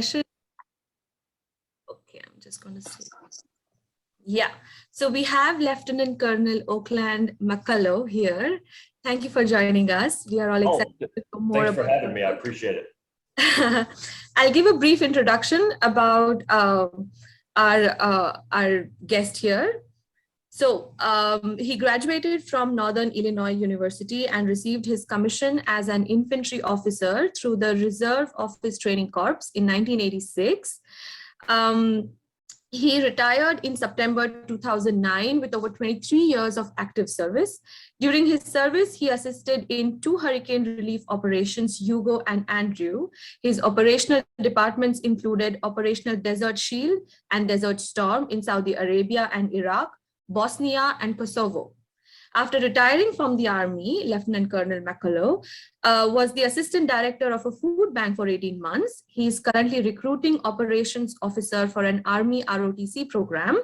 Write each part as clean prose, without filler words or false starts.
session. Okay, I'm just going to see. Yeah, so we have Lieutenant Colonel Oakland McCulloch here. Thank you for joining us. We are all excited to know more thanks about for having me. I appreciate it. I'll give a brief introduction about our guest here. So he graduated from Northern Illinois University and received his commission as an infantry officer through the Reserve Officer Training Corps in 1986. He retired in September 2009 with over 23 years of active service. During his service, he assisted in 2 hurricane relief operations, Hugo and Andrew. His operational departments included Operational Desert Shield and Desert Storm in Saudi Arabia and Iraq, Bosnia, and Kosovo. After retiring from the Army, Lieutenant Colonel McCulloch was the Assistant Director of a food bank for 18 months. He is currently recruiting operations officer for an Army ROTC program,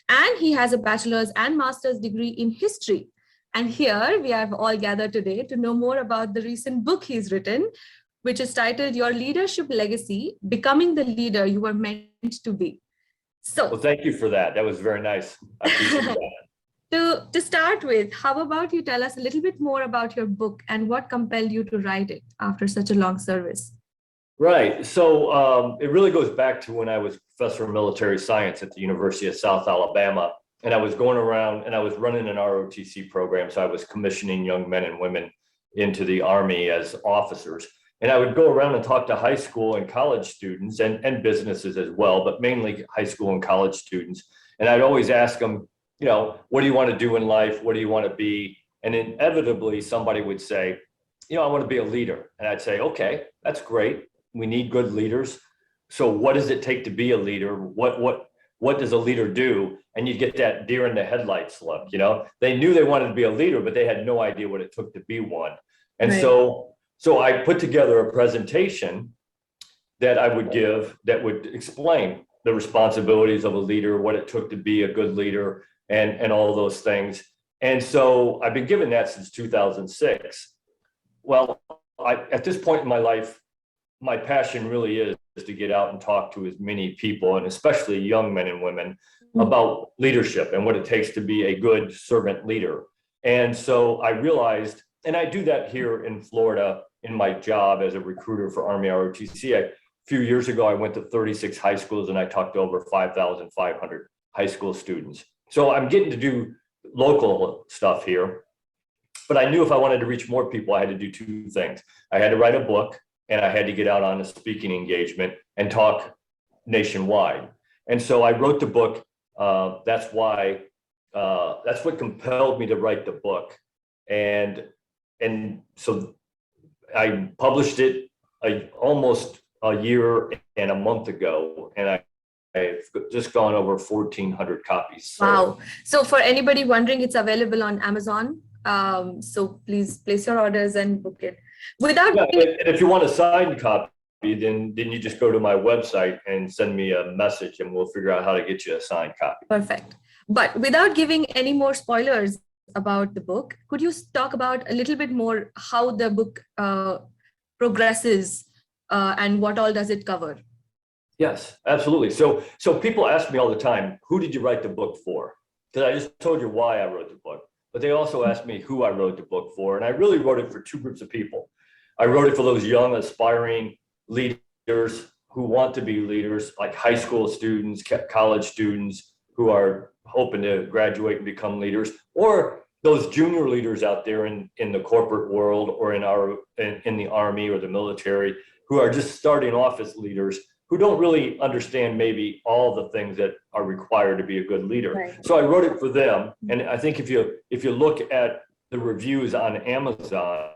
and he has a bachelor's and master's degree in history. And here we have all gathered today to know more about the recent book he's written, which is titled Your Leadership Legacy, Becoming the Leader You Were Meant to Be. So, well, thank you for that. That was very nice. I appreciate that. To start with, how about you tell us a little bit more about your book and what compelled you to write it after such a long service? Right. So it really goes back to when I was professor of military science at the University of South Alabama. And I was going around and I was running an ROTC program. So I was commissioning young men and women into the Army as officers. And I would go around and talk to high school and college students and businesses as well, but mainly high school and college students. And I'd always ask them, you know, what do you want to do in life? What do you want to be? And inevitably somebody would say, you know, I want to be a leader. And I'd say, okay, that's great. We need good leaders. So what does it take to be a leader? What does a leader do? And you get that deer in the headlights look, you know, they knew they wanted to be a leader, but they had no idea what it took to be one. And right. So I put together a presentation that I would give that would explain the responsibilities of a leader, what it took to be a good leader, and all those things. And so I've been given that since 2006. Well, at this point in my life, my passion really is to get out and talk to as many people, and especially young men and women, about leadership and what it takes to be a good servant leader. And so I realized, and I do that here in Florida in my job as a recruiter for Army ROTC. A few years ago, I went to 36 high schools and I talked to over 5,500 high school students. So I'm getting to do local stuff here, but I knew if I wanted to reach more people, I had to do 2 things. I had to write a book and I had to get out on a speaking engagement and talk nationwide. And so I wrote the book. That's what compelled me to write the book. And so I published it almost a year and a month ago, and I've just gone over 1,400 copies. So. Wow. So for anybody wondering, it's available on Amazon. So please place your orders and book it. If you want a signed copy, then you just go to my website and send me a message and we'll figure out how to get you a signed copy. Perfect. But without giving any more spoilers about the book, could you talk about a little bit more how the book progresses and what all does it cover? Yes, absolutely. So people ask me all the time, who did you write the book for? Because I just told you why I wrote the book, but they also ask me who I wrote the book for. And I really wrote it for 2 groups of people. I wrote it for those young, aspiring leaders who want to be leaders, like high school students, college students who are hoping to graduate and become leaders, or those junior leaders out there in the corporate world or in the Army or the military who are just starting off as leaders, who don't really understand maybe all the things that are required to be a good leader. Right. So I wrote it for them. And I think if you look at the reviews on Amazon,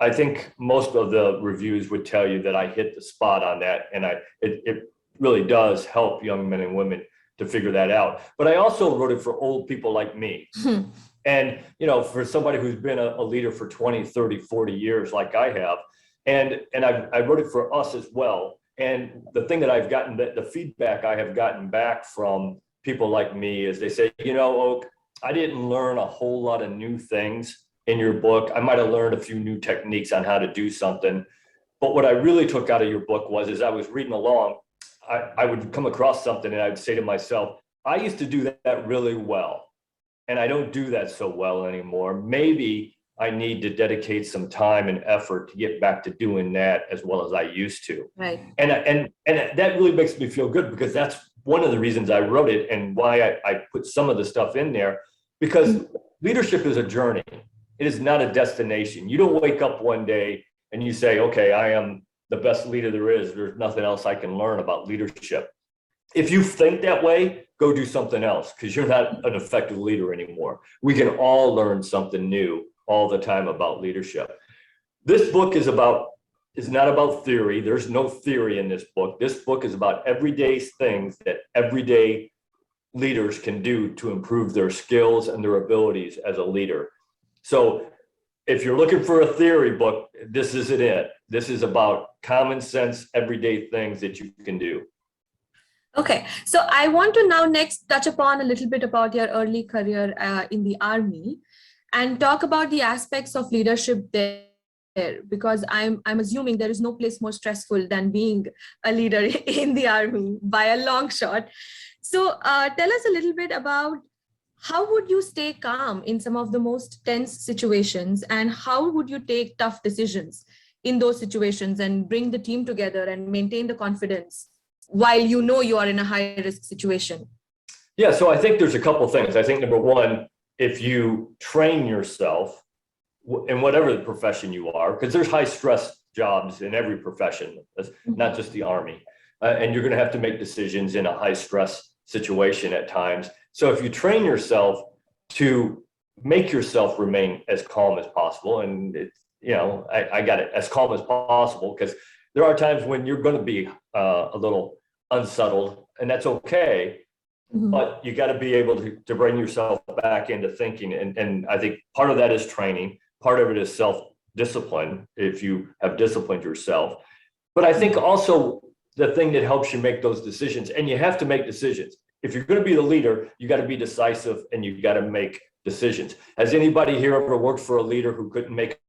I think most of the reviews would tell you that I hit the spot on that. And it really does help young men and women to figure that out. But I also wrote it for old people like me. And, you know, for somebody who's been a leader for 20, 30, 40 years, like I have, and I wrote it for us as well. And the thing that I've gotten, the feedback I have gotten back from people like me is they say, you know, Oak, I didn't learn a whole lot of new things in your book. I might have learned a few new techniques on how to do something, But what I really took out of your book was, as I was reading along, I would come across something and I'd say to myself, I used to do that really well, and I don't do that so well anymore. Maybe I need to dedicate some time and effort to get back to doing that as well as I used to. Right. And that really makes me feel good, because that's one of the reasons I wrote it and why I put some of the stuff in there, because leadership is a journey. It is not a destination. You don't wake up one day and you say, okay, I am the best leader there is. There's nothing else I can learn about leadership. If you think that way, go do something else, because you're not an effective leader anymore. We can all learn something new all the time about leadership. This book is not about theory. There's no theory in this book. This book is about everyday things that everyday leaders can do to improve their skills and their abilities as a leader. So if you're looking for a theory book, this isn't it. This is about common sense, everyday things that you can do. Okay, so I want to now next touch upon a little bit about your early career in the Army and talk about the aspects of leadership there, because I'm assuming there is no place more stressful than being a leader in the Army by a long shot. So tell us a little bit about how would you stay calm in some of the most tense situations, and how would you take tough decisions in those situations and bring the team together and maintain the confidence while you know you are in a high risk situation? Yeah, so I think there's a couple of things. I think number one, if you train yourself in whatever the profession you are, because there's high stress jobs in every profession, not just the Army, and you're going to have to make decisions in a high stress situation at times. So if you train yourself to make yourself remain as calm as possible, and it's, I got it, as calm as possible, because there are times when you're going to be a little unsettled, and that's okay. Mm-hmm. But you got to be able to bring yourself back into thinking. And I think part of that is training. Part of it is self-discipline, if you have disciplined yourself. But I think also the thing that helps you make those decisions, and you have to make decisions. If you're going to be the leader, you got to be decisive and you got to make decisions. Has anybody here ever worked for a leader who couldn't make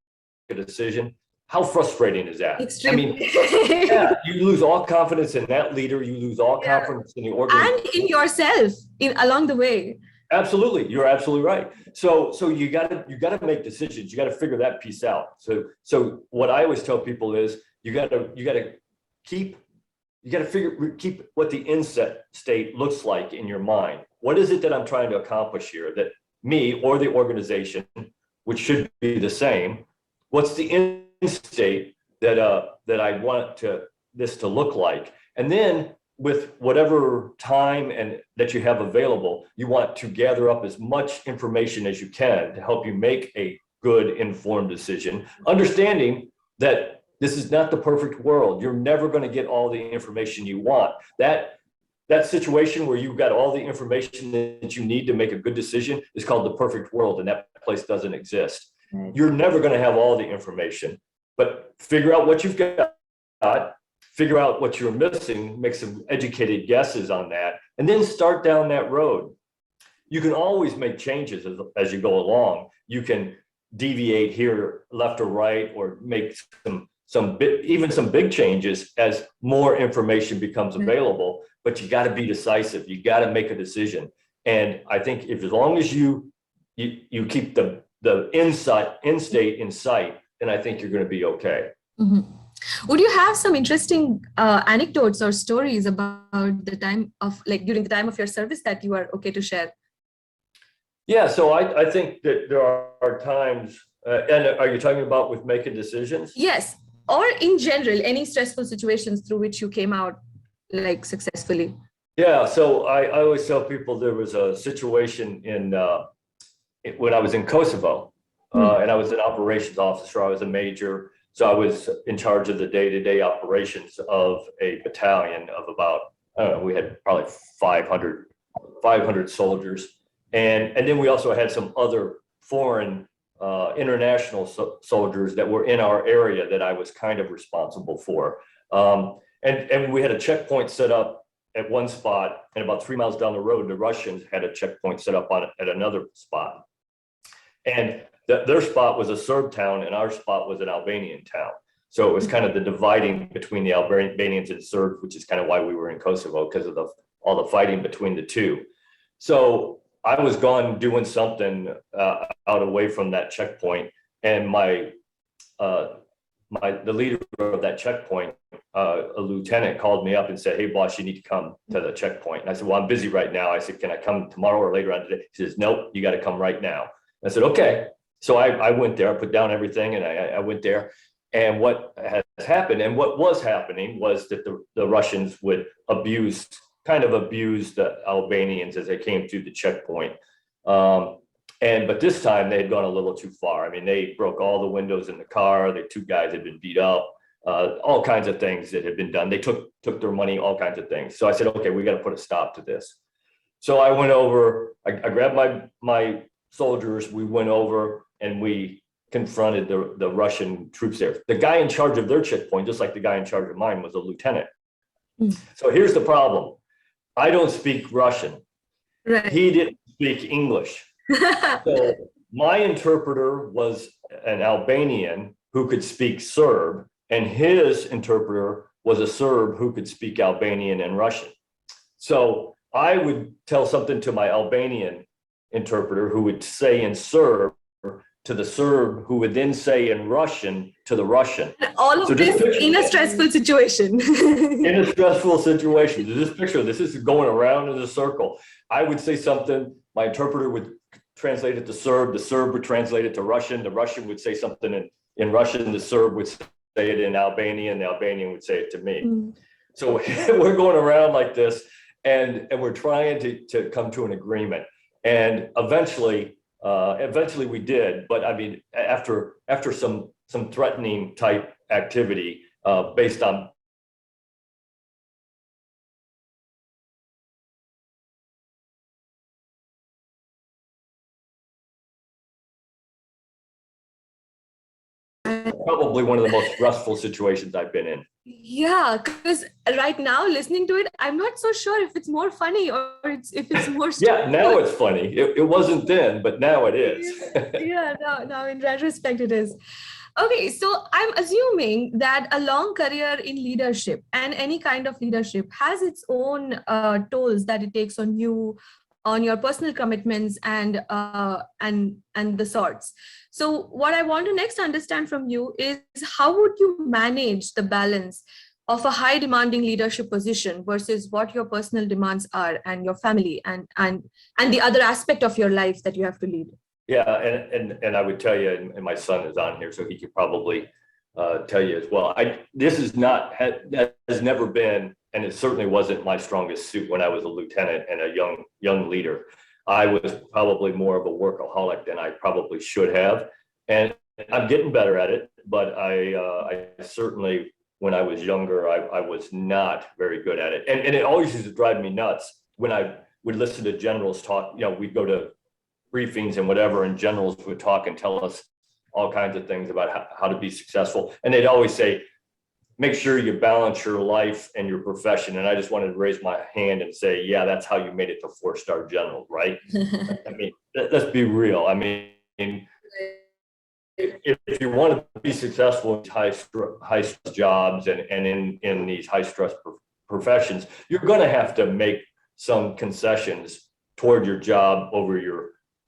a decision? How frustrating is that? Extremely. I mean, yeah, you lose all confidence in that leader. You lose all confidence in the organization. And in yourself along the way. Absolutely. You're absolutely right. So you got to make decisions. You got to figure that piece out. So what I always tell people is you got to keep what the inset state looks like in your mind. What is it that I'm trying to accomplish here, that me or the organization, which should be the same, what's the end state that I want this to look like? And then with whatever time and that you have available, you want to gather up as much information as you can to help you make a good informed decision, understanding that this is not the perfect world. You're never going to get all the information you want. That situation where you've got all the information that you need to make a good decision is called the perfect world, and that place doesn't exist. Right. You're never going to have all the information, but figure out what you've got, figure out what you're missing, make some educated guesses on that, and then start down that road. You can always make changes as you go along. You can deviate here left or right, or make some big changes as more information becomes available, but you got to be decisive. You got to make a decision. And I think as long as you keep the end state in sight, then I think you're going to be okay. Mm-hmm. Would you have some interesting anecdotes or stories about the time of, during the time of your service, that you are okay to share? Yeah, so I think that there are times, and are you talking about with making decisions? Yes, or in general, any stressful situations through which you came out successfully? Yeah, so I always tell people there was a situation when I was in Kosovo, and I was an operations officer. I was a major. So I was in charge of the day-to-day operations of a battalion of about, we had probably 500 soldiers. And then we also had some other foreign international soldiers that were in our area that I was kind of responsible for. And we had a checkpoint set up at one spot, and about 3 miles down the road, the Russians had a checkpoint set up at another spot. And their spot was a Serb town and our spot was an Albanian town. So it was kind of the dividing between the Albanians and Serbs, which is kind of why we were in Kosovo, because of all the fighting between the two. So I was gone doing something out away from that checkpoint, and the leader of that checkpoint, a lieutenant, called me up and said, "Hey boss, you need to come to the checkpoint." And I said, "Well, I'm busy right now." I said, "Can I come tomorrow or later on today?" He says, "Nope, you got to come right now." I said, "Okay." So I went there, I put down everything, and I went there. And what has happened, and what was happening, was that the Russians would kind of abuse the Albanians as they came through the checkpoint. But this time they had gone a little too far. I mean, they broke all the windows in the car. The two guys had been beat up, all kinds of things that had been done. They took their money, all kinds of things. So I said, okay, we got to put a stop to this. So I went over, I grabbed my soldiers, we went over and we confronted the Russian troops there. The guy in charge of their checkpoint, just like the guy in charge of mine, was a lieutenant. So here's the problem. I don't speak Russian. Right. He didn't speak English. So my interpreter was an Albanian who could speak Serb, and his interpreter was a Serb who could speak Albanian and Russian. So I would tell something to my Albanian interpreter, who would say in Serb to the Serb, who would then say in Russian to the Russian. All of this in a stressful situation. In a stressful situation. Just picture this is going around in a circle. I would say something, my interpreter would translate it to Serb, the Serb would translate it to Russian, the Russian would say something in Russian, the Serb would say it in Albanian, the Albanian would say it to me. So we're going around like this, and we're trying to come to an agreement. And eventually we did, but I mean, after some threatening type activity based on probably one of the most stressful situations I've been in. Yeah, because right now listening to it, I'm not so sure if it's more funny or if it's more yeah, now it's funny. It wasn't then, but now it is. Yeah, now in retrospect it is. Okay, so I'm assuming that a long career in leadership and any kind of leadership has its own tolls that it takes on you, on your personal commitments and the sorts. So what I want to next understand from you is, how would you manage the balance of a high demanding leadership position versus what your personal demands are, and your family and the other aspect of your life that you have to lead? Yeah, and I would tell you, and my son is on here, so he could probably tell you as well. This is not, has never been, and it certainly wasn't my strongest suit when I was a lieutenant and a young leader. I was probably more of a workaholic than I probably should have, and I'm getting better at it. But I certainly, when I was younger, I was not very good at it, and it always used to drive me nuts when I would listen to generals talk. You know, we'd go to briefings and whatever, and generals would talk and tell us all kinds of things about how to be successful, and they'd always say, make sure you balance your life and your profession. And I just wanted to raise my hand and say, yeah, that's how you made it to 4-star general, right? I mean, let's be real. I mean, if you want to be successful in high stress jobs and in these high stress professions, you're going to have to make some concessions toward your job over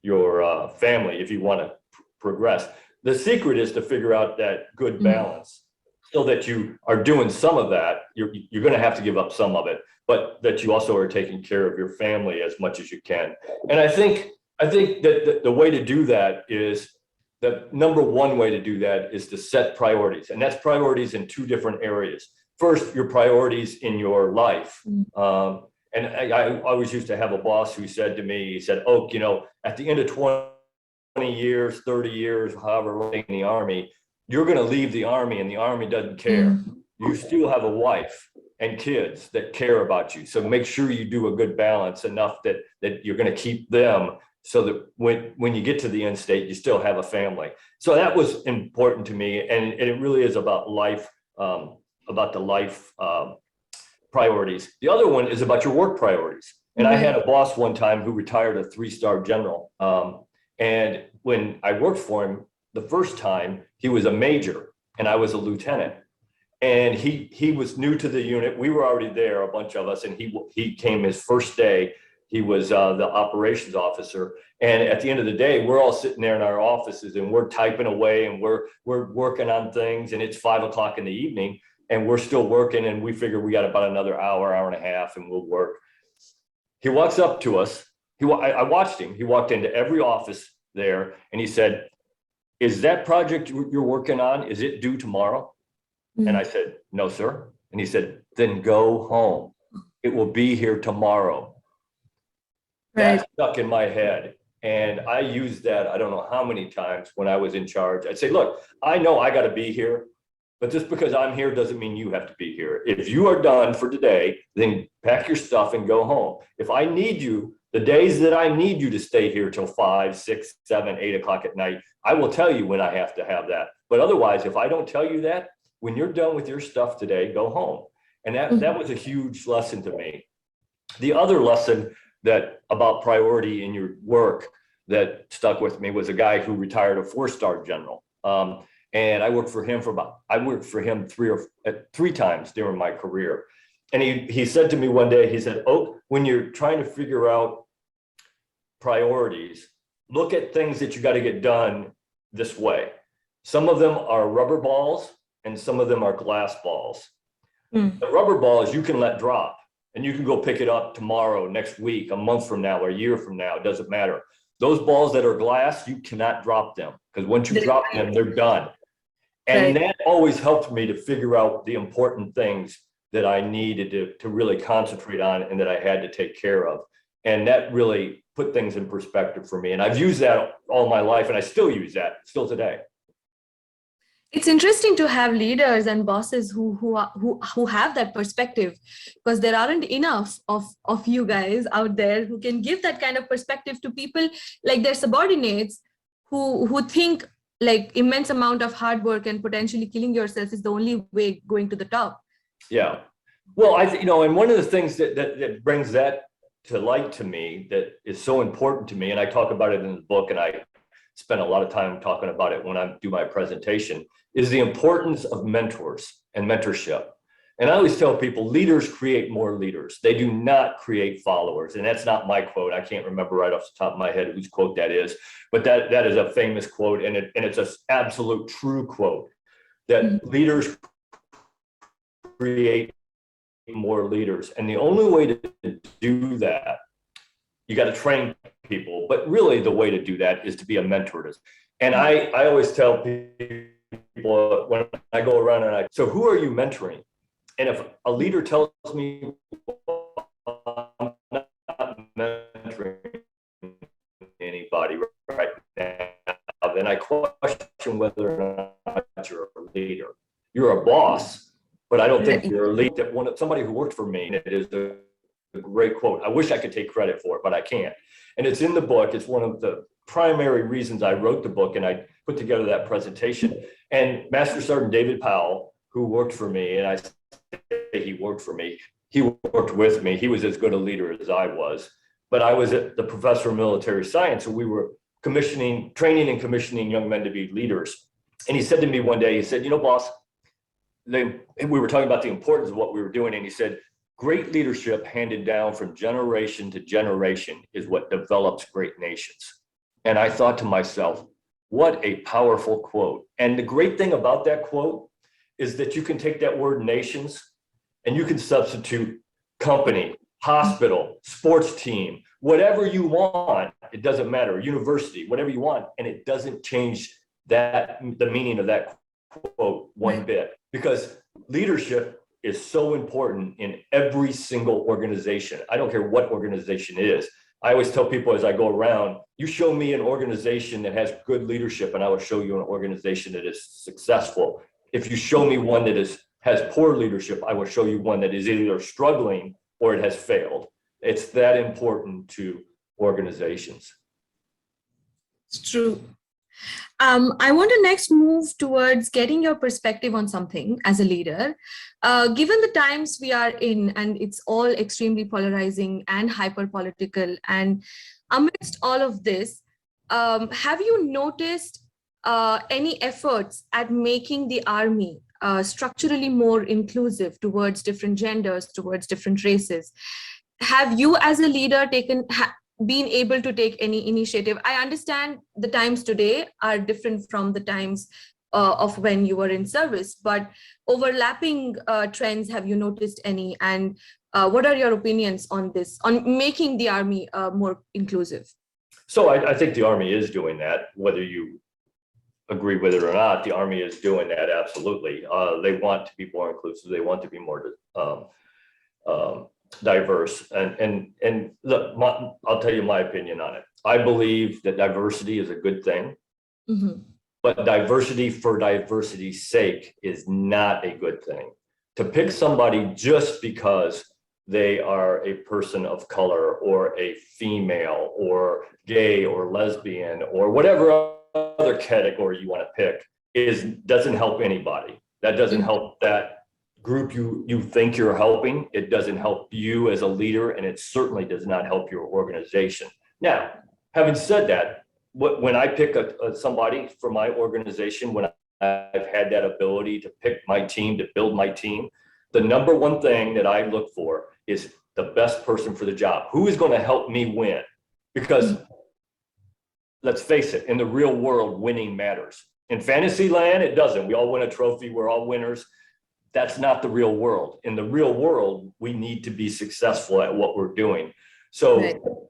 your family if you want to progress. The secret is to figure out that good balance. So that you are doing some of that, you're going to have to give up some of it, but that you also are taking care of your family as much as you can. And I think that the way to do that is, the number one way to do that is to set priorities, and that's priorities in two different areas. First, your priorities in your life. And I always used to have a boss who said to me, he said, "Oak, you know, at the end of 20 years, 30 years, however long in the Army, you're going to leave the Army and the Army doesn't care. You still have a wife and kids that care about you. So make sure you do a good balance enough that you're going to keep them, so that when you get to the end state, you still have a family." So that was important to me. And it really is about life, about the life priorities. The other one is about your work priorities. And I had a boss one time who retired a 3-star general. And when I worked for him, the first time, he was a major, and I was a lieutenant. And he was new to the unit. We were already there, a bunch of us, and he came his first day. He was the operations officer. And at the end of the day, we're all sitting there in our offices and we're typing away and we're working on things, and it's 5 o'clock in the evening and we're still working, and we figure we got about another hour, hour and a half, and we'll work. He walks up to us. I watched him. He walked into every office there and he said, "Is that project you're working on, is it due tomorrow?" And I said, "No, sir." And he said, "Then go home. It will be here tomorrow." That stuck in my head. And I used that, I don't know how many times when I was in charge. I'd say, "Look, I know I got to be here, but just because I'm here doesn't mean you have to be here. If you are done for today, then pack your stuff and go home. If I need you, the days that I need you to stay here till 5, 6, 7, 8 o'clock at night, I will tell you when I have to have that. But otherwise, if I don't tell you that, when you're done with your stuff today, go home." And that was a huge lesson to me. The other lesson that about priority in your work that stuck with me was a guy who retired, a 4-star general. And I worked for him three times during my career. And he said to me one day, he said, "Oak, when you're trying to figure out priorities, look at things that you got to get done this way. Some of them are rubber balls and some of them are glass balls. The rubber balls you can let drop and you can go pick it up tomorrow, next week, a month from now, or a year from now, it doesn't matter. Those balls that are glass, you cannot drop them, because once you drop them, they're done." And that always helped me to figure out the important things that I needed to really concentrate on and that I had to take care of. And that really put things in perspective for me. And I've used that all my life, and I still use that still today. It's interesting to have leaders and bosses who have that perspective, because there aren't enough of you guys out there who can give that kind of perspective to people like their subordinates who think like immense amount of hard work and potentially killing yourself is the only way going to the top. Yeah. Well, and one of the things that brings that to light to me that is so important to me, and I talk about it in the book, and I spend a lot of time talking about it when I do my presentation, is the importance of mentors and mentorship. And I always tell people, leaders create more leaders. They do not create followers. And that's not my quote. I can't remember right off the top of my head whose quote that is, but that is a famous quote, and it's an absolute true quote, that leaders create more leaders. And the only way to do that, you got to train people, but really the way to do that is to be a mentor. And I always tell people when I go around and so who are you mentoring? And if a leader tells me I'm not mentoring anybody right now, then I question whether or not you're a leader. You're a boss, but I don't think you're a leader. Somebody who worked for me, and it is a great quote. I wish I could take credit for it, but I can't. And it's in the book. It's one of the primary reasons I wrote the book and I put together that presentation. And Master Sergeant David Powell, who worked for me, and I say he worked for me, he worked with me. He was as good a leader as I was. But I was the professor of military science, so we were training and commissioning young men to be leaders. And he said to me one day, he said, "Boss," we were talking about the importance of what we were doing, and he said, "Great leadership handed down from generation to generation is what develops great nations." And I thought to myself, what a powerful quote. And the great thing about that quote is that you can take that word nations and you can substitute company, hospital, sports team, whatever you want. It doesn't matter, university, whatever you want. And it doesn't change the meaning of that quote one bit, because leadership is so important in every single organization. I don't care what organization it is. I always tell people as I go around, you show me an organization that has good leadership and I will show you an organization that is successful. If you show me one that has poor leadership, I will show you one that is either struggling or it has failed. It's that important to organizations. It's true. I want to next move towards getting your perspective on something as a leader. Given the times we are in, and it's all extremely polarizing and hyper-political, and amidst all of this, have you noticed any efforts at making the Army structurally more inclusive towards different genders, towards different races? Have you as a leader been able to take any initiative? I understand the times today are different from the times of when you were in service, but overlapping trends, have you noticed any? And what are your opinions on this, on making the Army more inclusive? So I think the Army is doing that, whether you agree with it or not. The Army is doing that, absolutely. They want to be more inclusive. They want to be more diverse. And look, I'll tell you my opinion on it. I believe that diversity is a good thing, but diversity for diversity's sake is not a good thing. To pick somebody just because they are a person of color or a female or gay or lesbian or whatever other category you want to pick doesn't help anybody. That doesn't help that group you think you're helping. It doesn't help you as a leader, and it certainly does not help your organization. Now, having said that, when I pick somebody for my organization, when I've had that ability to pick my team, to build my team, the number one thing that I look for is the best person for the job. Who is going to help me win? Because let's face it, in the real world, winning matters. In fantasy land, it doesn't. We all win a trophy. We're all winners. That's not the real world. In the real world, we need to be successful at what we're doing. So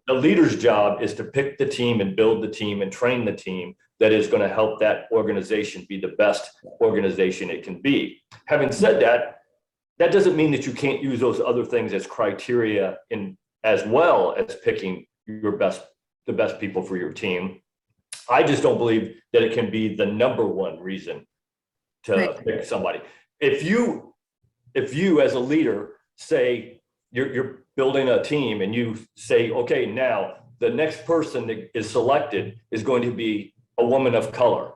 the leader's job is to pick the team and build the team and train the team that is going to help that organization be the best organization it can be. Having said that, that doesn't mean that you can't use those other things as criteria as well as picking the best people for your team. I just don't believe that it can be the number one reason to pick somebody. If you as a leader say you're building a team and you say, okay, now the next person that is selected is going to be a woman of color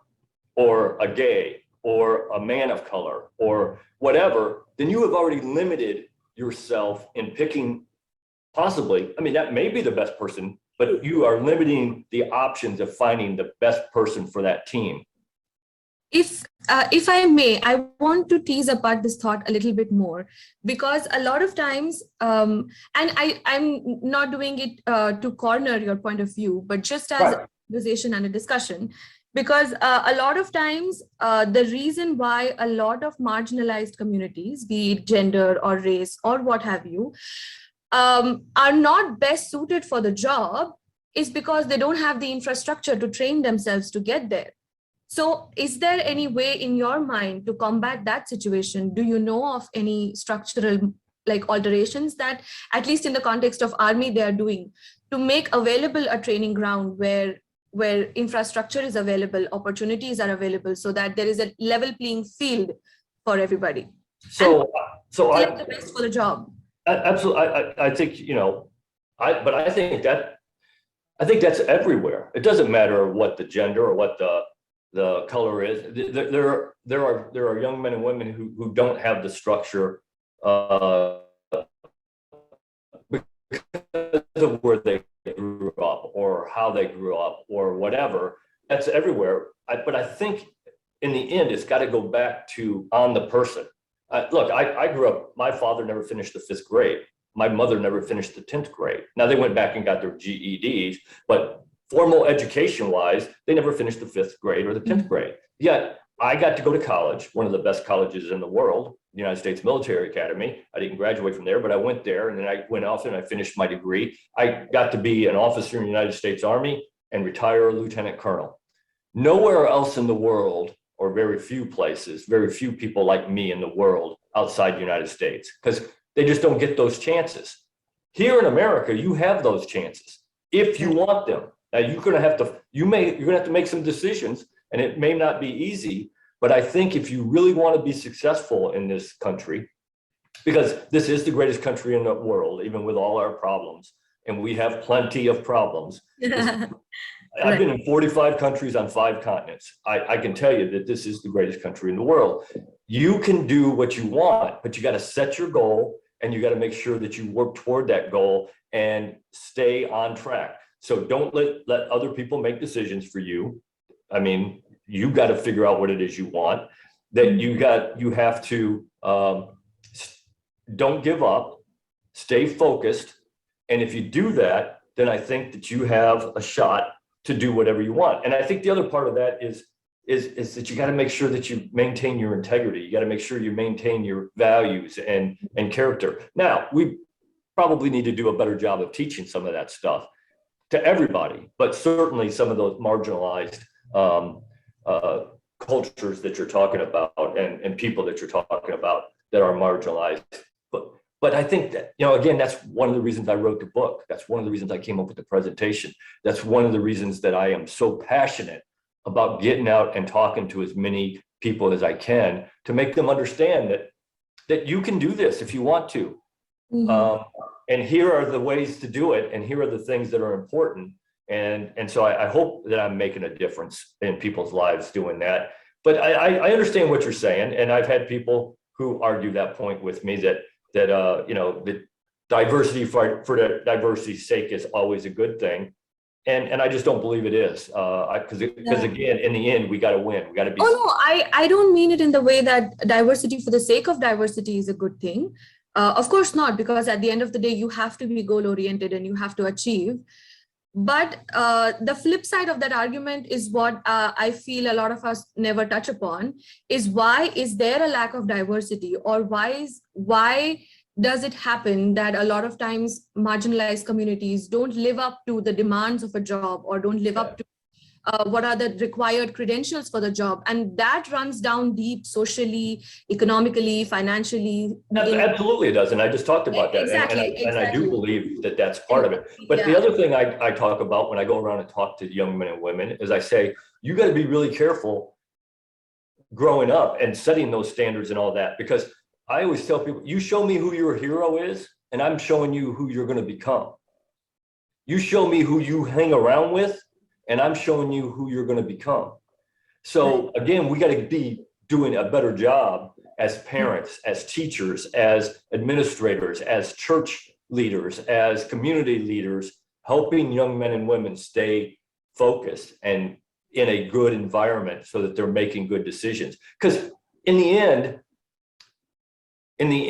or a gay or a man of color or whatever, then you have already limited yourself in picking possibly, I mean, that may be the best person, but you are limiting the options of finding the best person for that team. If I may, I want to tease apart this thought a little bit more, because a lot of times, and I'm not doing it to corner your point of view, but just as a conversation and a discussion, because a lot of times the reason why a lot of marginalized communities, be it gender or race or what have you, are not best suited for the job is because they don't have the infrastructure to train themselves to get there. So is there any way in your mind to combat that situation? Do you know of any structural alterations that, at least in the context of Army, they are doing to make available a training ground where infrastructure is available, opportunities are available, so that there is a level playing field for everybody? So select the best for the job. Absolutely. I think, but I think that's everywhere. It doesn't matter what the gender or what the color is. There are young men and women who don't have the structure because of where they grew up or how they grew up or whatever. That's everywhere. But I think in the end, it's got to go back to on the person. Look, I grew up, my father never finished the 5th grade. My mother never finished the 10th grade. Now they went back and got their GEDs, but formal education-wise, they never finished the 5th grade or the 10th grade. Yet I got to go to college, one of the best colleges in the world, the United States Military Academy. I didn't graduate from there, but I went there and then I went off and I finished my degree. I got to be an officer in the United States Army and retire a lieutenant colonel. Nowhere else in the world, or very few places, very few people like me in the world outside the United States, because they just don't get those chances. Here in America, you have those chances if you want them. Now you're gonna have to make some decisions, and it may not be easy, but I think if you really want to be successful in this country, because this is the greatest country in the world, even with all our problems, and we have plenty of problems. I've been in 45 countries on 5 continents. I can tell you that this is the greatest country in the world. You can do what you want, but you got to set your goal and you got to make sure that you work toward that goal and stay on track. So don't let other people make decisions for you. I mean, you got to figure out what it is you want, that you have to don't give up, stay focused. And if you do that, then I think that you have a shot to do whatever you want. And I think the other part of that is that you got to make sure that you maintain your integrity. You got to make sure you maintain your values and character. Now, we probably need to do a better job of teaching some of that stuff to everybody, but certainly some of those marginalized cultures that you're talking about and people that you're talking about that are marginalized. But I think that, again, that's one of the reasons I wrote the book. That's one of the reasons I came up with the presentation. That's one of the reasons that I am so passionate about getting out and talking to as many people as I can to make them understand that you can do this if you want to. And here are the ways to do it. And here are the things that are important. And so I hope that I'm making a difference in people's lives doing that. But I understand what you're saying. And I've had people who argue that point with me that the diversity for the diversity's sake is always a good thing. And I just don't believe it is. Because again, in the end, we got to win. We got to be. Oh, no, I don't mean it in the way that diversity for the sake of diversity is a good thing. Of course not, because at the end of the day, you have to be goal oriented and you have to achieve. But the flip side of that argument is what I feel a lot of us never touch upon is why is there a lack of diversity, or why does it happen that a lot of times marginalized communities don't live up to the demands of a job or don't live up to what are the required credentials for the job? And that runs down deep socially, economically, financially. Absolutely it does. And I just talked about that. Exactly. And I do believe that that's part of it. But the other thing I talk about when I go around and talk to young men and women is I say, you got to be really careful growing up and setting those standards and all that, because I always tell people, you show me who your hero is, and I'm showing you who you're going to become. You show me who you hang around with, and I'm showing you who you're going to become. So again, we got to be doing a better job as parents, as teachers, as administrators, as church leaders, as community leaders, helping young men and women stay focused and in a good environment so that they're making good decisions. Because in the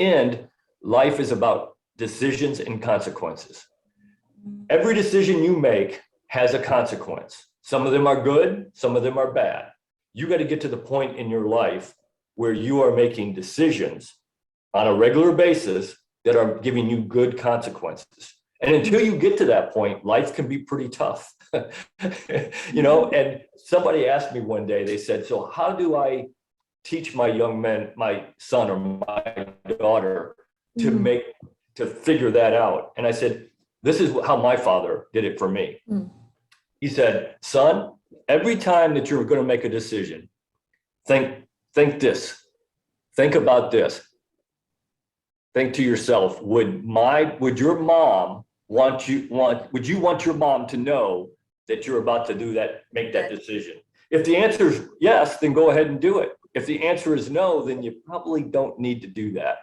end, life is about decisions and consequences. Every decision you make has a consequence. Some of them are good, some of them are bad. You got to get to the point in your life where you are making decisions on a regular basis that are giving you good consequences. And until you get to that point, life can be pretty tough. And somebody asked me one day, they said, so how do I teach my young men, my son or my daughter to figure that out? And I said, this is how my father did it for me. He said, son, every time that you're going to make a decision, think this, think about this. Think to yourself, would your mom would you want your mom to know that you're about to do that, make that decision? If the answer is yes, then go ahead and do it. If the answer is no, then you probably don't need to do that.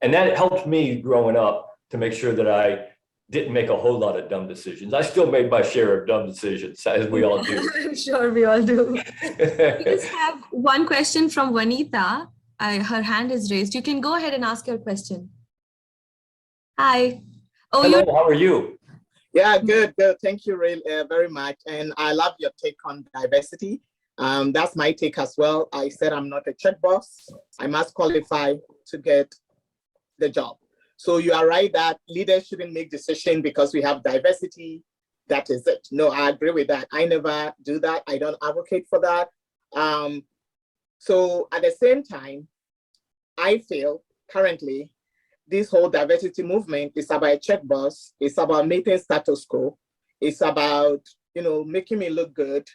And that helped me growing up to make sure that I didn't make a whole lot of dumb decisions. I still made my share of dumb decisions, as we all do. I'm sure we all do. We just have one question from Vanita. Her hand is raised. You can go ahead and ask your question. Hi. Oh, hello, how are you? Yeah, good. Thank you very much. And I love your take on diversity. That's my take as well. I said I'm not a check box. I must qualify to get the job. So you are right that leaders shouldn't make decisions because we have diversity. That is it. No, I agree with that. I never do that. I don't advocate for that. So at the same time, I feel currently this whole diversity movement is about a checkbox. It's about maintaining status quo. It's about, making me look good.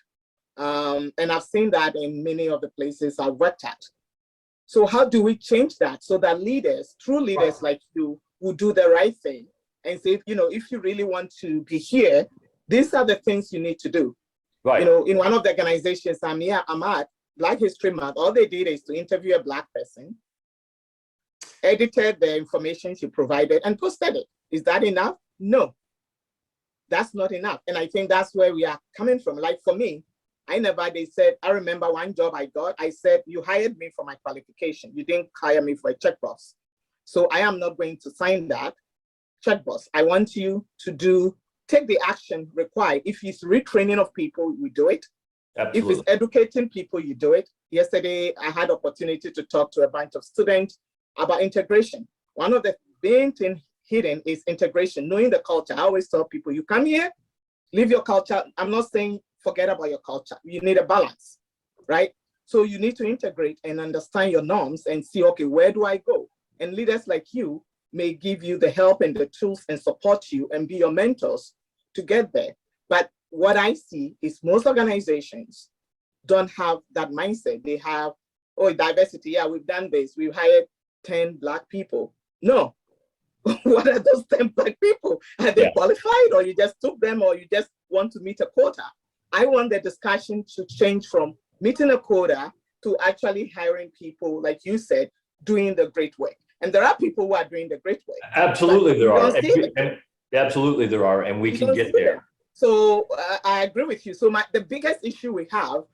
And I've seen that in many of the places I've worked at. So how do we change that so that leaders, true leaders like you, will do the right thing and say, if you really want to be here, these are the things you need to do. Right. In one of the organizations I'm at, Black History Month, all they did is to interview a Black person, edited the information she provided and posted it. Is that enough? No, that's not enough. And I think that's where we are coming from. Like for me, They said, I remember one job I got, I said, you hired me for my qualification. You didn't hire me for a checkbox. So I am not going to sign that checkbox. I want you to take the action required. If it's retraining of people, we do it. Absolutely. If it's educating people, you do it. Yesterday, I had opportunity to talk to a bunch of students about integration. One of the main things hidden is integration, knowing the culture. I always tell people, you come here, live your culture. I'm not saying forget about your culture. You need a balance, right? So you need to integrate and understand your norms and see, okay, where do I go? And leaders like you may give you the help and the tools and support you and be your mentors to get there. But what I see is most organizations don't have that mindset. They have, oh, diversity. Yeah, we've done this. We've hired 10 Black people. No. What are those 10 Black people? Are they qualified, or you just took them, or you just want to meet a quota? I want the discussion to change from meeting a quota to actually hiring people, like you said, doing the great work. And there are people who are doing the great work. Absolutely there are. Absolutely there are, and we can get there. So I agree with you. So the biggest issue we have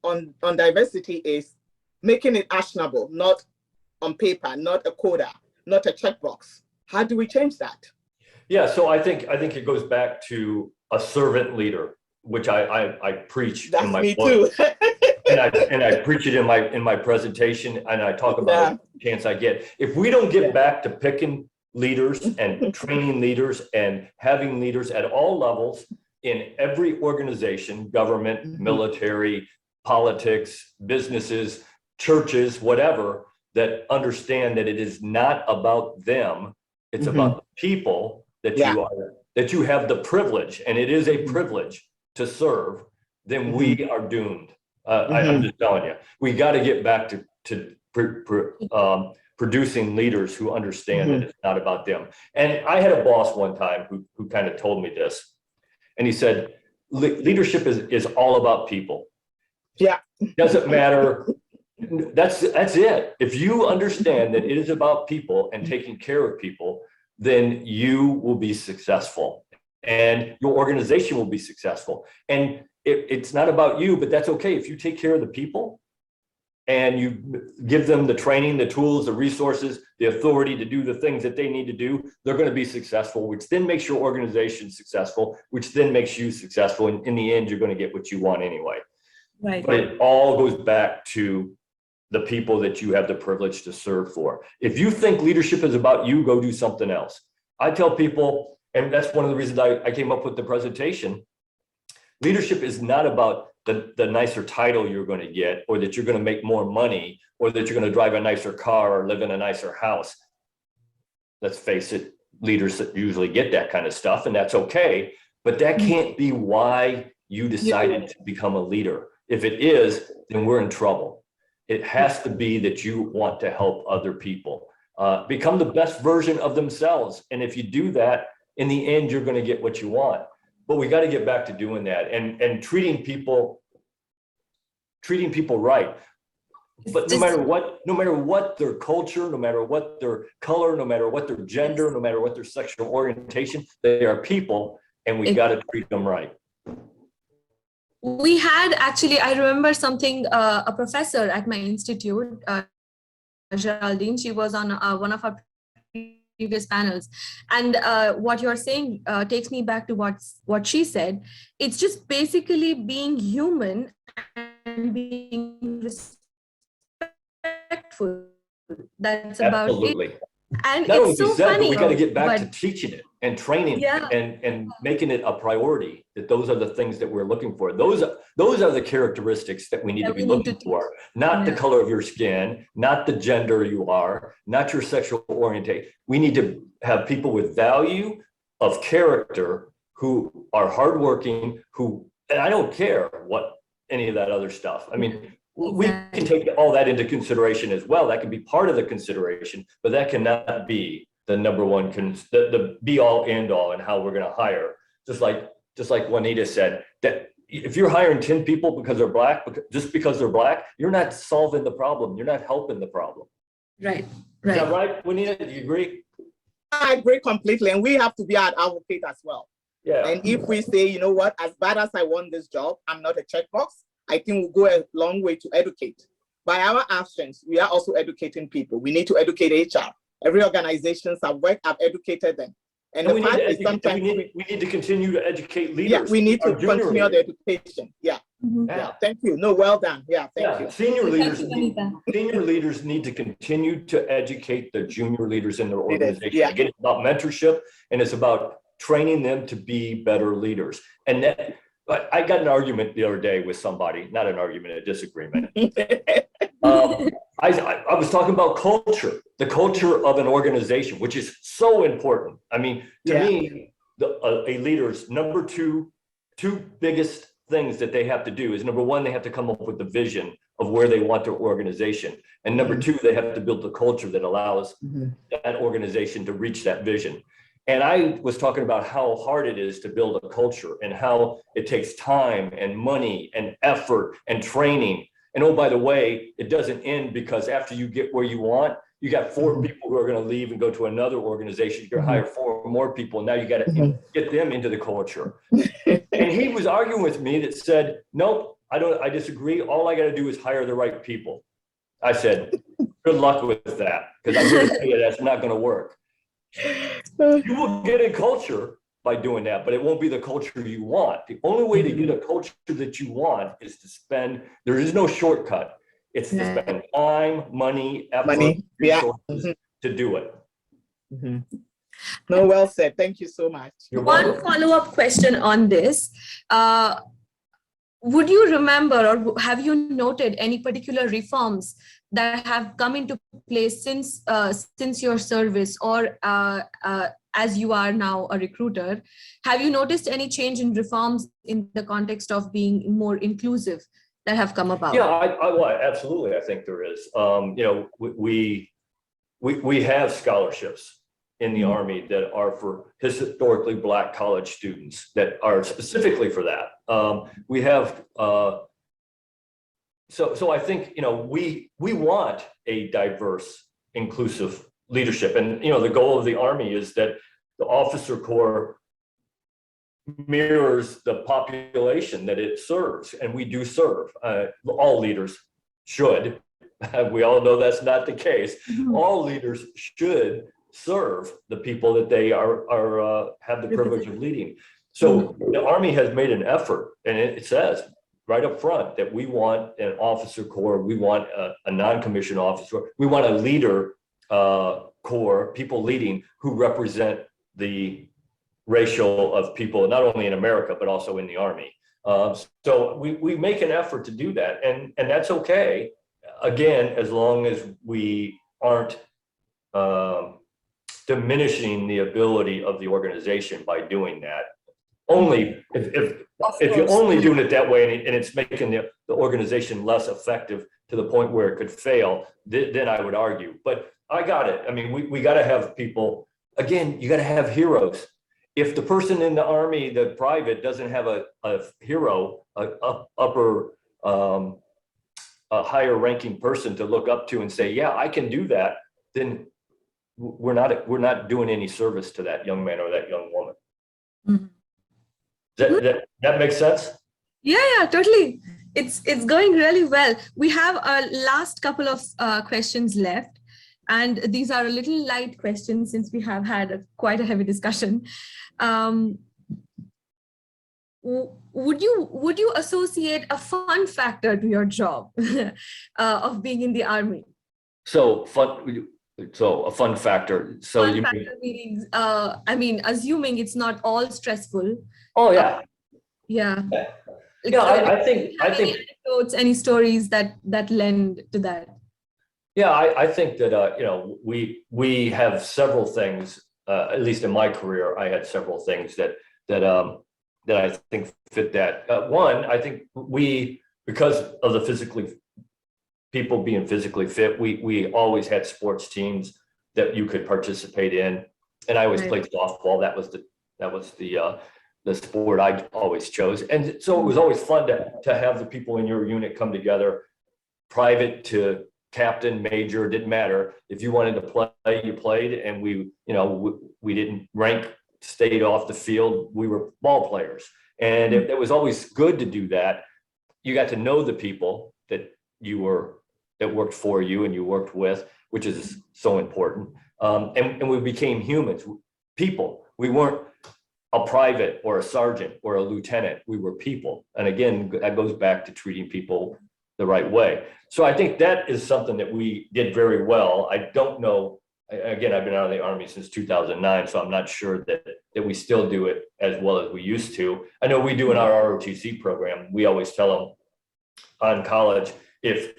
on diversity is making it actionable, not on paper, not a quota, not a checkbox. How do we change that? Yeah, so I think it goes back to a servant leader, which I preach in my book. Too. and I preach it in my presentation, and I talk about it the chance I get. If we don't get back to picking leaders and training leaders and having leaders at all levels in every organization, government, military, politics, businesses, churches, whatever, that understand that it is not about them, it's about the people that you have the privilege, and it is a privilege to serve, then we are doomed. I'm just telling you, we got to get back to producing leaders who understand that it's not about them. And I had a boss one time who kind of told me this, and he said, leadership is all about people. Yeah. Doesn't matter. That's it. If you understand that it is about people and taking care of people, then you will be successful and your organization will be successful. And it's not about you, but that's okay. If you take care of the people and you give them the training, the tools, the resources, the authority to do the things that they need to do, they're going to be successful, which then makes your organization successful, which then makes you successful. And in the end, you're going to get what you want anyway. Right. But it all goes back to the people that you have the privilege to serve for. If you think leadership is about you, go do something else. I tell people, and that's one of the reasons I came up with the presentation, leadership is not about the nicer title you're going to get, or that you're going to make more money, or that you're going to drive a nicer car or live in a nicer house. Let's face it, leaders that usually get that kind of stuff, and that's okay, but that can't be why you decided to become a leader. If it is, then we're in trouble. It has to be that you want to help other people become the best version of themselves. And if you do that, in the end, you're going to get what you want. But we got to get back to doing that and treating people right. But no matter what their culture, no matter what their color, no matter what their gender, no matter what their sexual orientation, they are people, and we got to treat them right. We had actually, I remember something, a professor at my institute, Geraldine, she was on one of our previous panels. And what you're saying takes me back to what she said. It's just basically being human and being respectful. That's about it. And not it's so said, funny. But we got to get back to teaching it and training it and making it a priority, that those are the things that we're looking for. Those are the characteristics that we need to be looking for, not the color of your skin, not the gender you are, not your sexual orientation. We need to have people with value of character who are hardworking, and I don't care what any of that other stuff. I mean, we can take all that into consideration as well. That can be part of the consideration, but that cannot be the number one, the be all end all in how we're going to hire. Just like Juanita said, that if you're hiring 10 people because they're Black, just because they're Black, you're not solving the problem. You're not helping the problem. Right. Is that right, Juanita? Do you agree? I agree completely. And we have to be our advocate as well. Yeah. And if we say, you know what, as bad as I want this job, I'm not a checkbox, I think will go a long way to educate. By our actions, we are also educating people. We need to educate HR. Every organization I've educated them. And the fact is sometimes we need to continue to educate leaders. Yeah, we need to continue the education. Yeah. Yeah. Thank you. No, well done. Yeah, thank you. Senior leaders need to continue to educate the junior leaders in their organization. Yeah. Again, it's about mentorship, and it's about training them to be better leaders. And that, I got an argument the other day with somebody, not an argument, a disagreement. I was talking about culture, the culture of an organization, which is so important. I mean, to me, a leader's two biggest things that they have to do is, number one, they have to come up with the vision of where they want their organization. And number two, they have to build the culture that allows that organization to reach that vision. And I was talking about how hard it is to build a culture and how it takes time and money and effort and training. And oh, by the way, it doesn't end because after you get where you want, you got 4 people who are going to leave and go to another organization. You're going to hire 4 more people. Now you got to get them into the culture. And he was arguing with me that said, nope, I disagree. All I got to do is hire the right people. I said, good luck with that, because I'm going to tell you that's not going to work. You will get a culture by doing that, but it won't be the culture you want. The only way to get a culture that you want is to spend, there is no shortcut. It's to spend time, money, effort, resources to do it. No, well said. Thank you so much. One follow-up question on this. Would you remember or have you noted any particular reforms that have come into place since your service, or as you are now a recruiter? Have you noticed any change in reforms in the context of being more inclusive that have come about? Yeah, well, absolutely. I think there is. You know, we have scholarships in the Army that are for historically Black college students that are specifically for that. We have, so I think, you know, we want a diverse, inclusive leadership. And, you know, the goal of the Army is that the officer corps mirrors the population that it serves. And we do serve. All leaders should. We all know that's not the case. All leaders should serve the people that they have the privilege of leading. So the Army has made an effort, and it says right up front that we want an officer corps, we want a non-commissioned officer, we want a leader corps, people leading who represent the ratio of people, not only in America, but also in the Army. So we make an effort to do that, and that's okay. Again, as long as we aren't diminishing the ability of the organization by doing that. Only if you're only doing it that way and it's making the organization less effective to the point where it could fail, then I would argue. But I got it. I mean, we got to have people, again, you got to have heroes. If the person in the Army, the private, doesn't have a hero, a higher ranking person to look up to and say, yeah, I can do that, then we're not doing any service to that young man or that young woman. That makes sense? Yeah, totally. It's going really well. We have a last couple of questions left, and these are a little light questions since we have had quite a heavy discussion. Would you associate a fun factor to your job of being in the Army? So a fun factor. So fun you factor meaning, I mean, assuming it's not all stressful. Oh yeah. Yeah. Yeah, I think anecdotes, any stories that lend to that. Yeah, I think that you know, we have several things. At least in my career, I had several things that I think fit that. One, I think because of the people being physically fit, we always had sports teams that you could participate in, and I always played softball. That was the sport I always chose, and so it was always fun to have the people in your unit come together, private to captain, major, didn't matter. If you wanted to play, you played, and we didn't rank, stayed off the field. We were ball players, and it was always good to do that. you got to know the people that that worked for you and you worked with, which is so important. And we became humans, people. We weren't a private or a sergeant or a lieutenant. We were people. And again, that goes back to treating people the right way. So I think that is something that we did very well. I don't know, again, I've been out of the Army since 2009, so I'm not sure that we still do it as well as we used to. I know we do in our ROTC program. We always tell them on college, if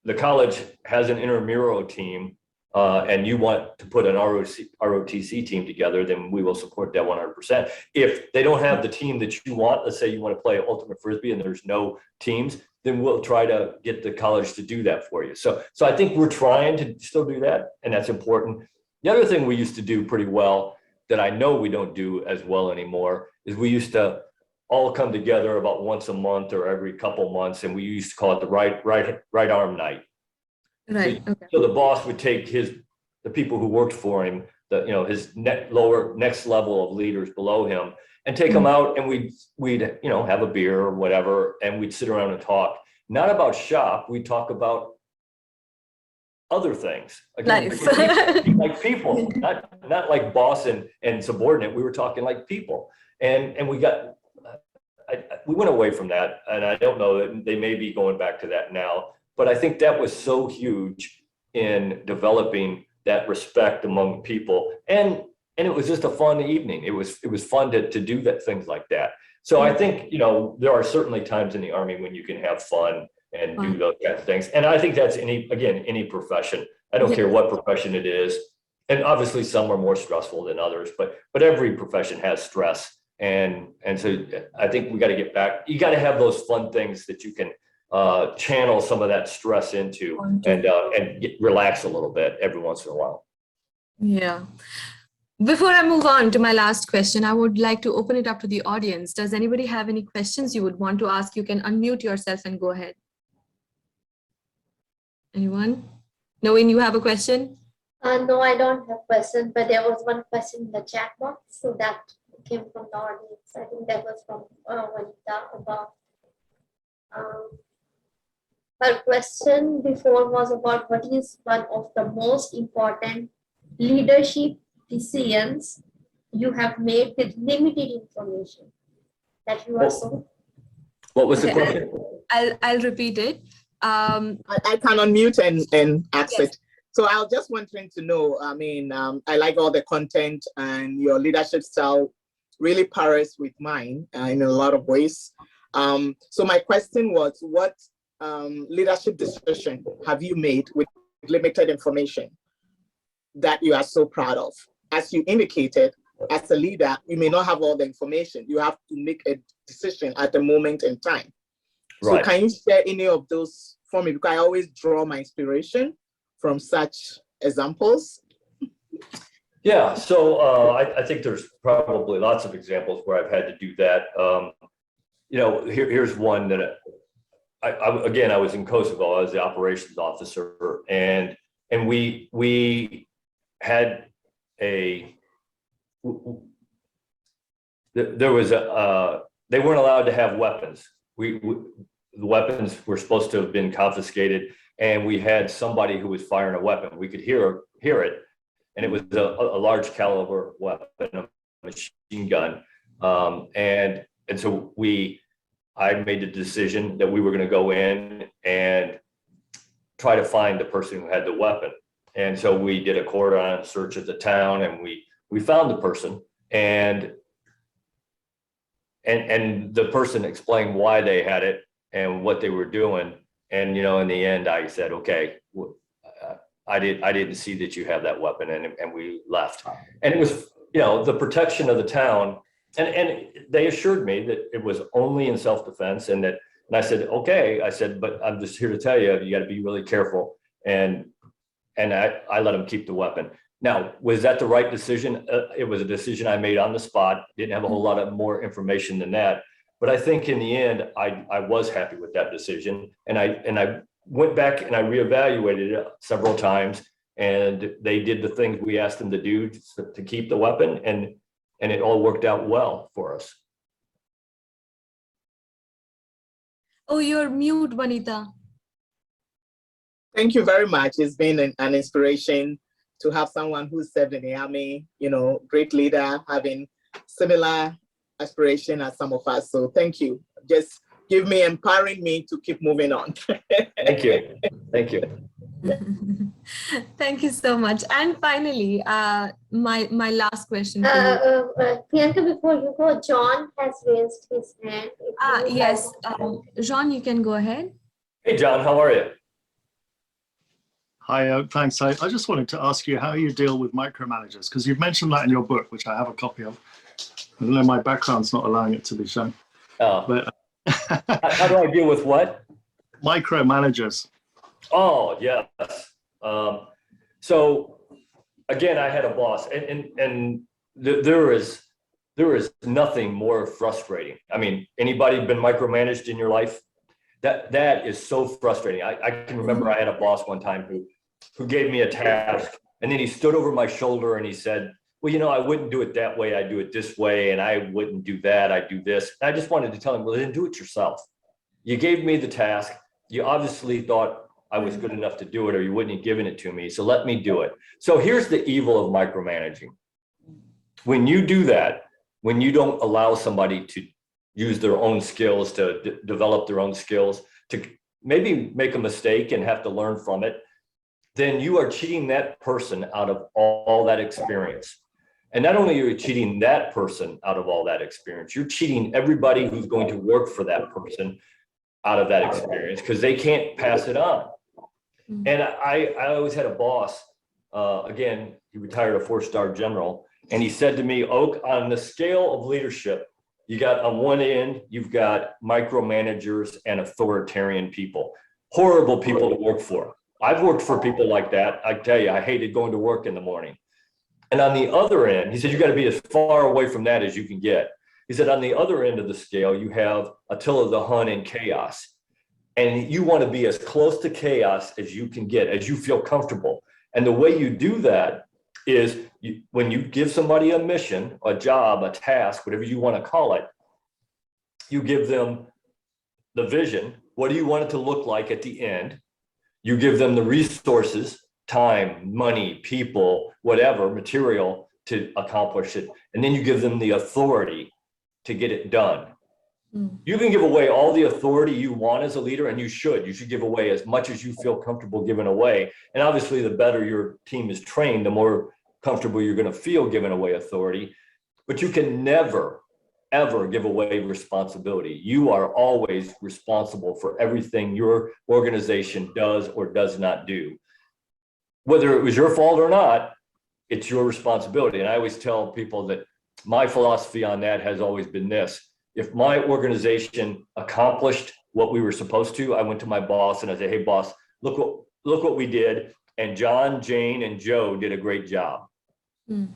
the college has an intramural team and you want to put an ROTC team together, then we will support that 100%. If they don't have the team that you want, let's say you want to play ultimate frisbee and there's no teams, then we'll try to get the college to do that for you. So I think we're trying to still do that, and that's important. The other thing we used to do pretty well that I know we don't do as well anymore is we used to all come together about once a month or every couple months, and we used to call it the right arm night. Right. Okay. So the boss would take the people who worked for him, his next level of leaders below him, and take them out, and we'd have a beer or whatever, and we'd sit around and talk, not about shop. We'd talk about other things. Again, like people, not like boss and subordinate. We were talking like people, and we went away from that, and I don't know that they may be going back to that now, but I think that was so huge in developing that respect among people, and it was just a fun evening. It was fun to do things like that. So I think, there are certainly times in the Army when you can have fun and do those kinds of things. And I think that's any profession. I don't care what profession it is. And obviously some are more stressful than others, but every profession has stress. And so I think we got to get back. You got to have those fun things that you can channel some of that stress into and relax a little bit every once in a while. Yeah. Before I move on to my last question, I would like to open it up to the audience. Does anybody have any questions you would want to ask? You can unmute yourself and go ahead. Anyone? Knowing you have a question? No, I don't have a question, but there was one question in the chat box, so that came from the audience. I think that was from Vanita about. Her question before was about what is one of the most important leadership decisions you have made with limited information that you are so. What was the question? I'll repeat it. I can unmute and ask it. So I was just wanting to know, I like all the content, and your leadership style really parrots with mine in a lot of ways. So my question was, what leadership decision have you made with limited information that you are so proud of? As you indicated, as a leader, you may not have all the information. You have to make a decision at the moment in time. Right. So can you share any of those for me? Because I always draw my inspiration from such examples. Yeah, so I think there's probably lots of examples where I've had to do that. Here's one that I was in Kosovo. I was the operations officer, and we had they weren't allowed to have weapons. The weapons were supposed to have been confiscated, and we had somebody who was firing a weapon. We could hear it, and it was a large caliber weapon, a machine gun. And so I made the decision that we were going to go in and try to find the person who had the weapon. And so we did a cordon search of the town, and we found the person, and the person explained why they had it and what they were doing. And, in the end, I said, okay, I didn't see that you have that weapon, and we left. And it was, the protection of the town. And they assured me that it was only in self-defense, and I said, okay, but I'm just here to tell you, you got to be really careful. And I let him keep the weapon. Now, was that the right decision? It was a decision I made on the spot. Didn't have a whole lot of more information than that. But I think in the end, I was happy with that decision. And I went back and I reevaluated it several times, and they did the things we asked them to do to keep the weapon, and it all worked out well for us. Oh, you're mute, Vanita. Thank you very much. It's been an inspiration to have someone who served in the army, you know, great leader, having similar aspiration as some of us. So thank you. Just empowering me to keep moving on. Thank you. Thank you. Thank you so much. And finally, my last question. Priyanka, before you go, John has raised his hand. Yes, Jean, you can go ahead. Hey, John, how are you? Hi, thanks. I just wanted to ask you how you deal with micromanagers, because you've mentioned that in your book, which I have a copy of. I don't know, my background's not allowing it to be shown. Oh. But how do I deal with what? Micromanagers. Oh, yes. So again, I had a boss, and there is nothing more frustrating. I mean, anybody been micromanaged in your life? That is so frustrating. I can remember I had a boss one time who gave me a task, and then he stood over my shoulder and he said, well, you know, I wouldn't do it that way. I do it this way, and I wouldn't do that. I do this. And I just wanted to tell him, well, then do it yourself. You gave me the task. You obviously thought I was good enough to do it, or you wouldn't have given it to me. So let me do it. So here's the evil of micromanaging. When you do that, when you don't allow somebody to use their own skills, to develop their own skills, to maybe make a mistake and have to learn from it, then you are cheating that person out of all that experience. And not only are you cheating that person out of all that experience, you're cheating everybody who's going to work for that person out of that experience, because they can't pass it on. And I always had a boss, again, he retired a 4-star general, and he said to me, Oak, on the scale of leadership, you got on one end, you've got micromanagers and authoritarian people, horrible people to work for. I've worked for people like that. I tell you, I hated going to work in the morning. And on the other end, he said, you got to be as far away from that as you can get. He said, on the other end of the scale, you have Attila the Hun and chaos. And you want to be as close to chaos as you can get, as you feel comfortable. And the way you do that is when you give somebody a mission, a job, a task, whatever you want to call it, you give them the vision. What do you want it to look like at the end? You give them the resources, time, money, people, whatever, material to accomplish it. And then you give them the authority to get it done. You can give away all the authority you want as a leader, and you should give away as much as you feel comfortable giving away. And obviously the better your team is trained, the more comfortable you're going to feel giving away authority. But you can never, ever give away responsibility. You are always responsible for everything your organization does or does not do. Whether it was your fault or not, it's your responsibility. And I always tell people that my philosophy on that has always been this. If my organization accomplished what we were supposed to, I went to my boss and I said, hey boss, look what we did. And John, Jane, and Joe did a great job.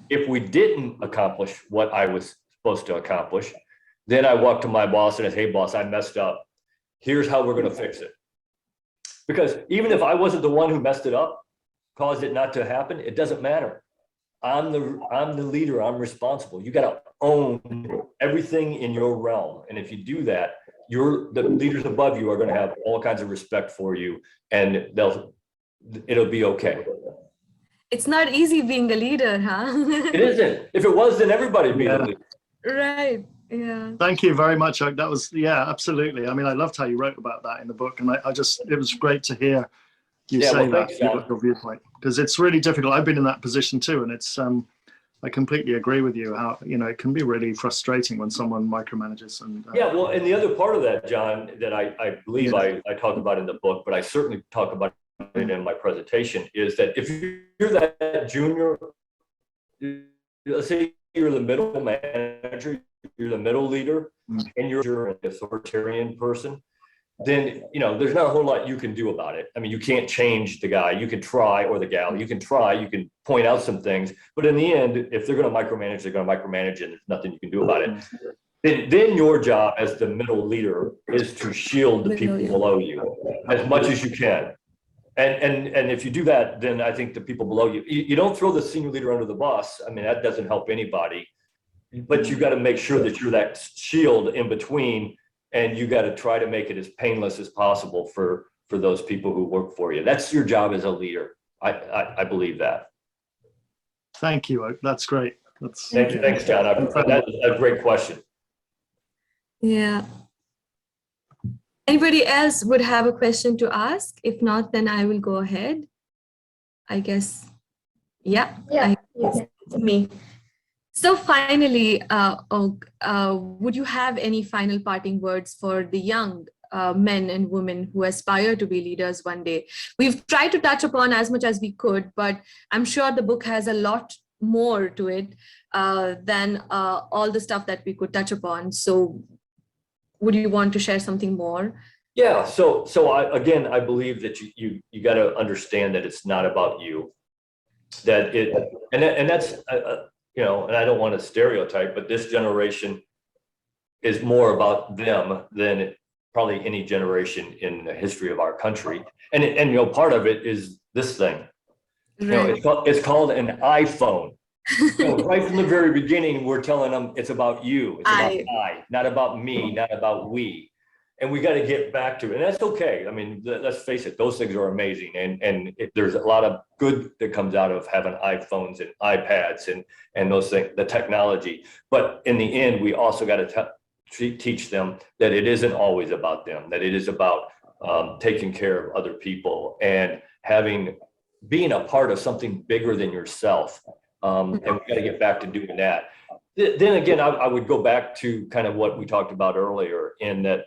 If we didn't accomplish what I was supposed to accomplish, then I walked to my boss and I said, hey boss, I messed up. Here's how we're going to fix it. Because even if I wasn't the one who messed it up, caused it not to happen, it doesn't matter. I'm the leader, I'm responsible. You got to own everything in your realm. And if you do that, the leaders above you are going to have all kinds of respect for you, and it'll be okay. It's not easy being a leader, huh? It isn't. If it was, then everybody'd be a leader. Right. Yeah. Thank you very much, Oak. That was, yeah, absolutely. I mean, I loved how you wrote about that in the book, and it was great to hear you say that, your viewpoint, because it's really difficult. I've been in that position too, and it's I completely agree with you how, you know, it can be really frustrating when someone micromanages. And yeah, well, and the other part of that, John, that I believe I talk about in the book, but I certainly talk about it in my presentation, is that if you're that junior, let's say you're the middle manager, you're the middle leader, and you're an authoritarian person, then, you know, there's not a whole lot you can do about it. I mean, you can't change the guy. You can try, or the gal. You can try, you can point out some things, but in the end, if they're going to micromanage, they're going to micromanage, and there's nothing you can do about it. Then your job as the middle leader is to shield the people below you as much as you can. And if you do that, then I think the people below you don't throw the senior leader under the bus. I mean, that doesn't help anybody, but you got to make sure that you're that shield in between and you got to try to make it as painless as possible for those people who work for you. That's your job as a leader. I believe that. Thank you. That's great. Thanks, John. That's a great question. Yeah. Anybody else would have a question to ask? If not, then I will go ahead. I guess. Yeah. Me. So finally, would you have any final parting words for the young men and women who aspire to be leaders one day? We've tried to touch upon as much as we could, but I'm sure the book has a lot more to it than all the stuff that we could touch upon. So would you want to share something more? Yeah, so I believe that you got to understand that it's not about you, that that's you know, and I don't want to stereotype, but this generation is more about them than probably any generation in the history of our country. And you know, part of it is this thing. Right. You know, it's called an iPhone. You know, right from the very beginning, we're telling them it's about you. It's about I, not about me, not about we. And we got to get back to it. And that's okay. I mean, let's face it, those things are amazing. And there's a lot of good that comes out of having iPhones and iPads and those things, the technology. But in the end, we also got to teach them that it isn't always about them, that it is about taking care of other people and being a part of something bigger than yourself. And we got to get back to doing that. Then again, I would go back to kind of what we talked about earlier, in that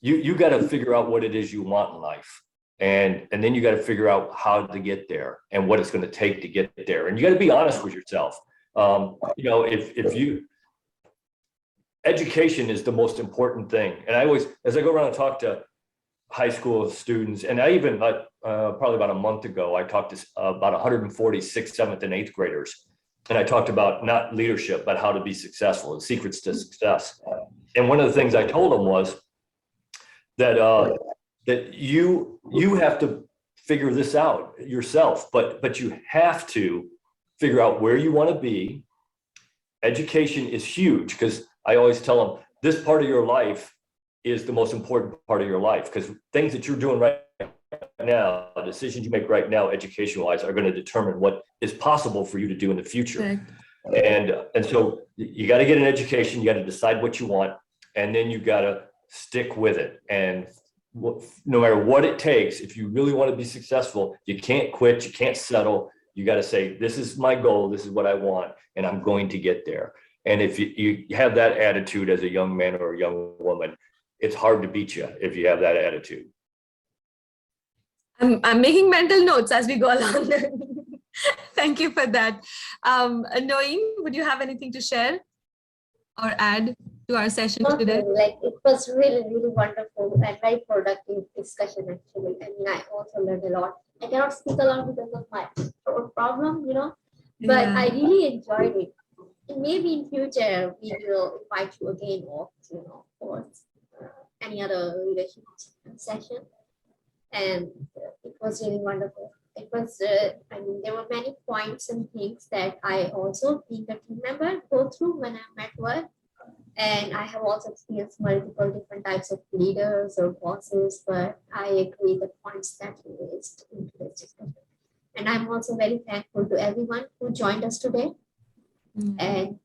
you got to figure out what it is you want in life, and then you got to figure out how to get there and what it's going to take to get there. And you got to be honest with yourself. You know, education is the most important thing. And I always, as I go around and talk to high school students, and I even probably about a month ago, I talked to about 140 6th, 7th, and 8th graders. And I talked about not leadership, but how to be successful and secrets to success. And one of the things I told them was that that you have to figure this out yourself, but you have to figure out where you want to be. Education is huge, because I always tell them this part of your life is the most important part of your life, because things that you're doing right now, decisions you make right now, education-wise, are going to determine what is possible for you to do in the future. Okay. And so you got to get an education, you got to decide what you want, and then you got to stick with it. And no matter what it takes, if you really want to be successful, you can't quit, you can't settle. You got to say, this is my goal, this is what I want, and I'm going to get there. And if you have that attitude as a young man or a young woman, it's hard to beat you if you have that attitude. I'm making mental notes as we go along. Thank you for that. Noeen, would you have anything to share or add to our session today? Like, it was really, really wonderful and very productive discussion, actually. I mean, I also learned a lot. I cannot speak a lot because of my throat problem, you know, but I really enjoyed it. And maybe in future, we will invite you again, or, you know, for any other leadership session. And it was really wonderful. It was, I mean, there were many points and things that I also, being a team member, go through when I'm at work. And I have also experienced multiple different types of leaders or bosses, but I agree the points that you raised in today's discussion. And I'm also very thankful to everyone who joined us today and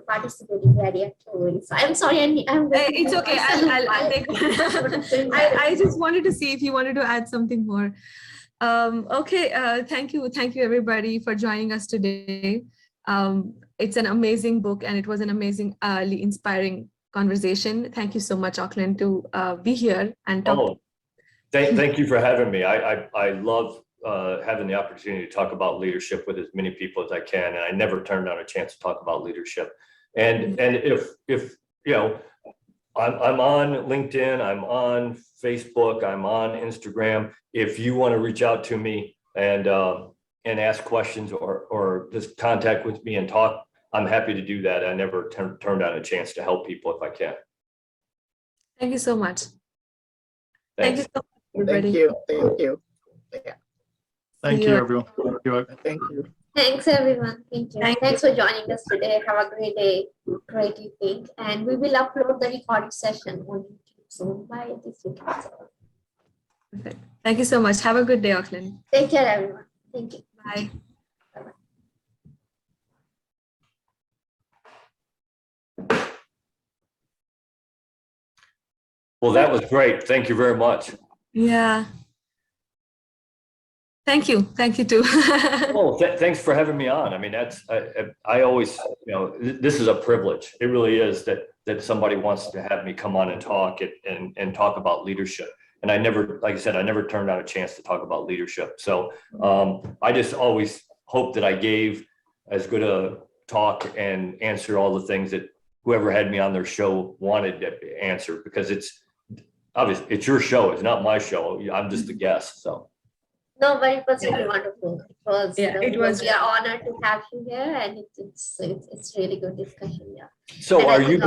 participating very actively. So I'm sorry, it's okay. I'll take I just wanted to see if you wanted to add something more. Okay, thank you everybody for joining us today. It's an amazing book, and it was an amazingly inspiring conversation. Thank you so much, Auckland, to be here and talk. Thank you for having me. I love having the opportunity to talk about leadership with as many people as I can, and I never turn down a chance to talk about leadership. And if you know, I'm on LinkedIn, I'm on Facebook, I'm on Instagram. If you want to reach out to me and ask questions or just contact with me and talk, I'm happy to do that. I never turn down a chance to help people if I can. Thank you so much. Thanks. Thank you so much, everybody. Thank you. Thank you, everyone. Thank you. Thanks, everyone. Thank you. Thank Thanks for joining us today. Have a great day, great evening. And we will upload the recorded session on YouTube soon by this weekend. Perfect. Thank you so much. Have a good day, Auckland. Take care, everyone. Thank you. Bye. Well, that was great. Thank you very much. Yeah. Thank you. Thank you too. Oh, thanks for having me on. I mean, I always, this is a privilege. It really is that somebody wants to have me come on and talk and talk about leadership. And I never, like I said, I never turned down a chance to talk about leadership. So I just always hope that I gave as good a talk and answer all the things that whoever had me on their show wanted to answer, because it's obvious, it's your show. It's not my show. I'm just a guest. So. No, but it was really wonderful. It was. We are honored to have you here, and it's really good discussion. Yeah. So are you?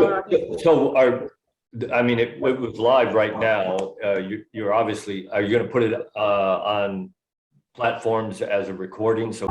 I mean, it was live right now. You're obviously. Are you going to put it on platforms as a recording? So.